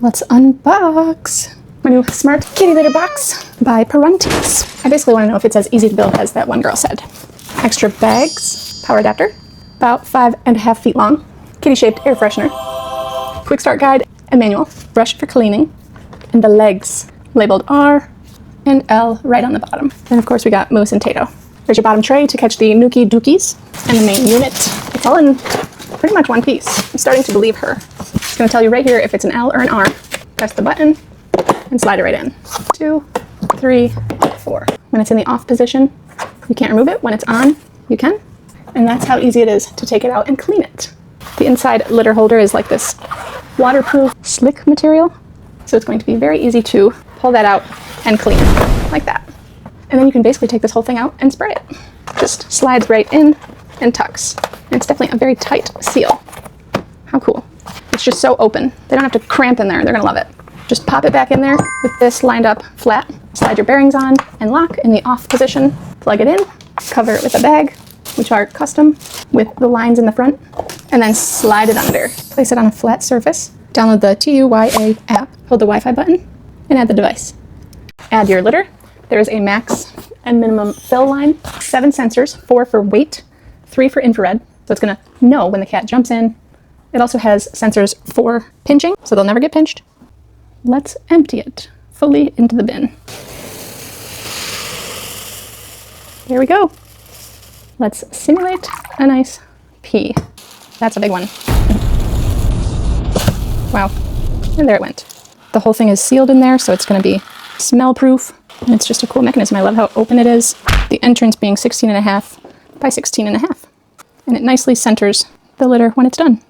let's unbox my new Smart Kitty Litter Box by PARUUNTYS. I basically want to know if it's as easy to build as that one girl said. Extra bags, power adapter, about 5.5 feet long, kitty-shaped air freshener, quick start guide and manual, brush for cleaning, and the legs labeled R and L right on the bottom. And of course we got Moose and Tato. There's your bottom tray to catch the Nookie Dookies and the main unit. It's all in pretty much one piece. I'm starting to believe her. It's going to tell you right here if it's an L or an R. Press the button and slide it right in. 2, 3, 4. When it's in the off position, you can't remove it. When it's on, you can. And that's how easy it is to take it out and clean it. The inside litter holder is like this waterproof, slick material. So it's going to be very easy to pull that out and clean like that. And then you can basically take this whole thing out and spray it. Just slides right in and tucks. And it's definitely a very tight seal. How cool. It's just so open. They don't have to cramp in there. They're gonna love it. Just pop it back in there with this lined up flat. Slide your bearings on and lock in the off position. Plug it in, cover it with a bag, which are custom with the lines in the front, and then slide it under. Place it on a flat surface. Download the TUYA app, hold the Wi-Fi button, and add the device. Add your litter. There is a max and minimum fill line, 7 sensors, 4 for weight, 3 for infrared, so it's gonna know when the cat jumps in. It also has sensors for pinching, so they'll never get pinched. Let's empty it fully into the bin. There we go. Let's simulate a nice pee. That's a big one. Wow, and there it went. The whole thing is sealed in there, so it's gonna be smell proof. And it's just a cool mechanism. I love how open it is. The entrance being 16.5 by 16.5. And it nicely centers the litter when it's done.